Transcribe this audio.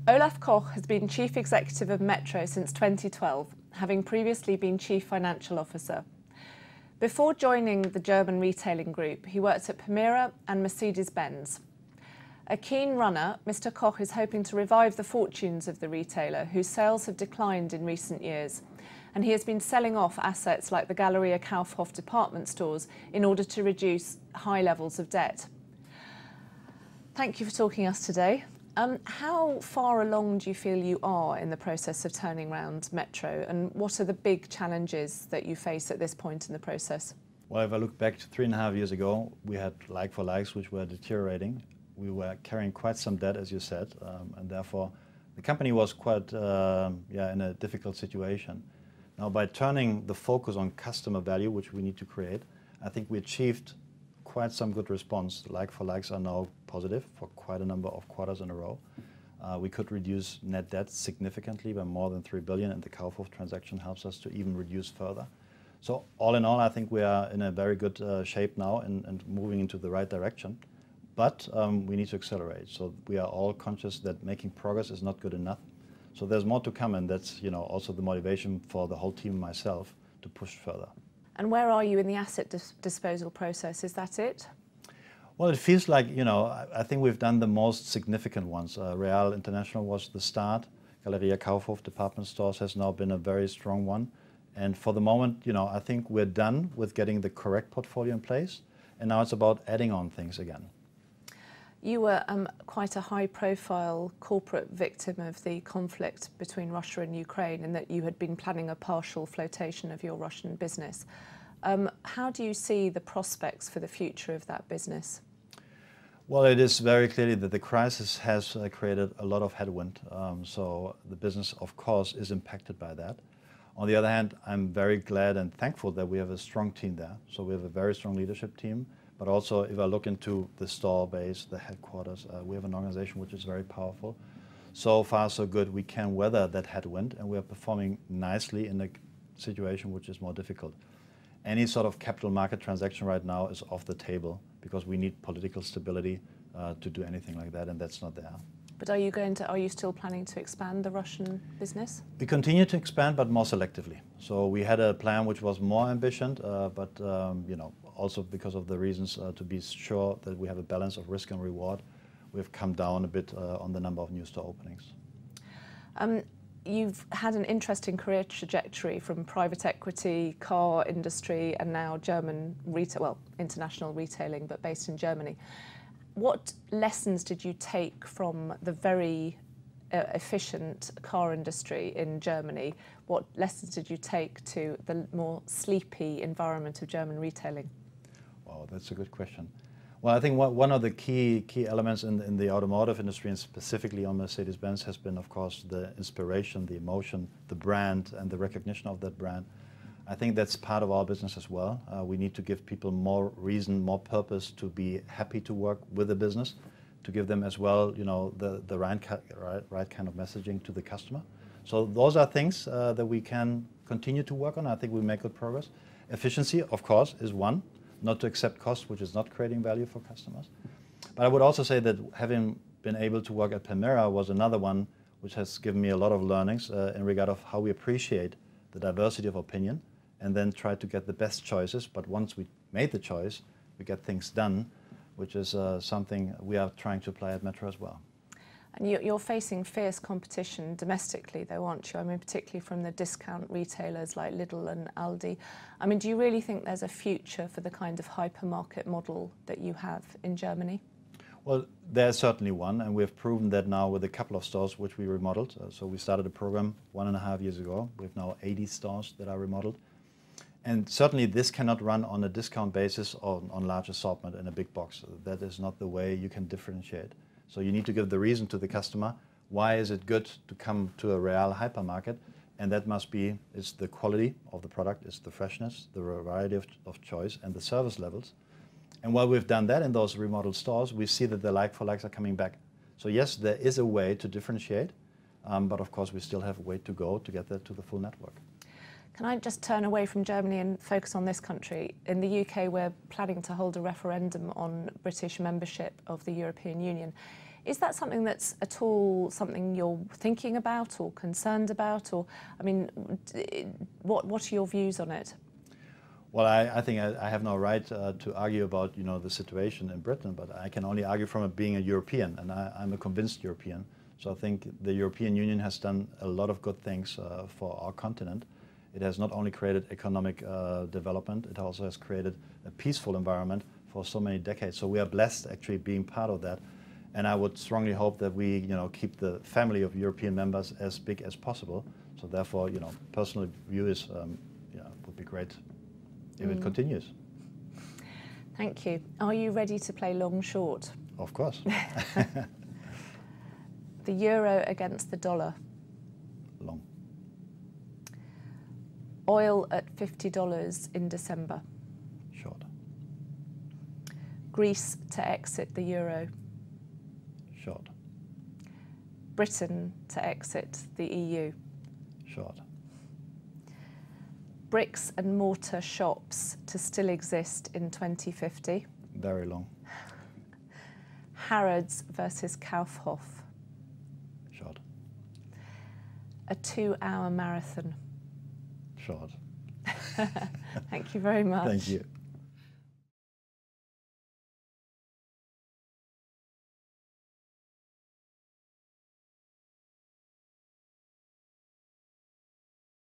Olaf Koch has been Chief Executive of Metro since 2012, having previously been Chief Financial Officer. Before joining the German retailing group, he worked at Permira and Mercedes-Benz. A keen runner, Mr. Koch is hoping to revive the fortunes of the retailer, whose sales have declined in recent years, and he has been selling off assets like the Galeria Kaufhof department stores in order to reduce high levels of debt. Thank you for talking to us today. How far along do you feel you are in the process of turning around Metro, and what are the big challenges that you face at this point in the process? Well, if I look back to 3.5 years ago, we had like-for-likes which were deteriorating. We were carrying quite some debt, as you said, and therefore the company was quite in a difficult situation. Now, by turning the focus on customer value, which we need to create, I think we achieved quite some good response. The like-for-likes are now positive for quite a number of quarters in a row. We could reduce net debt significantly by more than 3 billion, and the Kaufhof transaction helps us to even reduce further. So all in all, I think we are in a very good shape now and moving into the right direction. But we need to accelerate. So we are all conscious that making progress is not good enough. So there's more to come, and that's also the motivation for the whole team and myself to push further. And where are you in the asset disposal process? Is that it? Well, it feels like, I think we've done the most significant ones. Real International was the start. Galeria Kaufhof department stores has now been a very strong one. And for the moment, I think we're done with getting the correct portfolio in place. And now it's about adding on things again. You were quite a high-profile corporate victim of the conflict between Russia and Ukraine, in that you had been planning a partial flotation of your Russian business. How do you see the prospects for the future of that business? Well, it is very clearly that the crisis has created a lot of headwind. So the business, of course, is impacted by that. On the other hand, I'm very glad and thankful that we have a strong team there. So we have a very strong leadership team. But also, if I look into the store base, the headquarters, we have an organization which is very powerful. So far, so good. We can weather that headwind, and we are performing nicely in a situation which is more difficult. Any sort of capital market transaction right now is off the table because we need political stability to do anything like that, and that's not there. But are you still planning to expand the Russian business? We continue to expand, but more selectively. So we had a plan which was more ambitious, but also because of the reasons to be sure that we have a balance of risk and reward, we've come down a bit on the number of new store openings. You've had an interesting career trajectory from private equity, car industry, and now German retail, well, international retailing, but based in Germany. What lessons did you take from the very efficient car industry in Germany? What lessons did you take to the more sleepy environment of German retailing? Wow, that's a good question. Well, I think one of the key elements in the automotive industry, and specifically on Mercedes-Benz, has been, of course, the inspiration, the emotion, the brand, and the recognition of that brand. I think that's part of our business as well. We need to give people more reason, more purpose to be happy to work with the business, to give them as well, the right kind of messaging to the customer. So those are things that we can continue to work on. I think we make good progress. Efficiency, of course, is one. Not to accept cost, which is not creating value for customers. But I would also say that having been able to work at Permira was another one which has given me a lot of learnings in regard of how we appreciate the diversity of opinion and then try to get the best choices. But once we made the choice, we get things done, which is something we are trying to apply at Metro as well. And you're facing fierce competition domestically, though, aren't you? I mean, particularly from the discount retailers like Lidl and Aldi. I mean, do you really think there's a future for the kind of hypermarket model that you have in Germany? Well, there's certainly one, and we've proven that now with a couple of stores which we remodeled. So we started a program 1.5 years ago. We have now 80 stores that are remodeled. And certainly this cannot run on a discount basis or on large assortment in a big box. That is not the way you can differentiate. So you need to give the reason to the customer. Why is it good to come to a Real hypermarket? And that must be, it's the quality of the product, it's the freshness, the variety of choice, and the service levels. And while we've done that in those remodeled stores, we see that the like-for-likes are coming back. So yes, there is a way to differentiate, but of course we still have a way to go to get that to the full network. Can I just turn away from Germany and focus on this country? In the UK, we're planning to hold a referendum on British membership of the European Union. Is that something that's at all something you're thinking about or concerned about? Or, I mean, what are your views on it? Well, I think I have no right to argue about the situation in Britain, but I can only argue from it being a European, and I'm a convinced European. So I think the European Union has done a lot of good things for our continent. It has not only created economic development, it also has created a peaceful environment for so many decades. So we are blessed actually being part of that. And I would strongly hope that we keep the family of European members as big as possible. So therefore, personal view is, it would be great if it continues. Thank you. Are you ready to play long short? Of course. The euro against the dollar. Long. Oil at $50 in December. Short. Greece to exit the euro. Short. Britain to exit the EU. Short. Bricks and mortar shops to still exist in 2050. Very long. Harrods versus Kaufhof. Short. A 2-hour marathon. Short. Thank you very much. Thank you.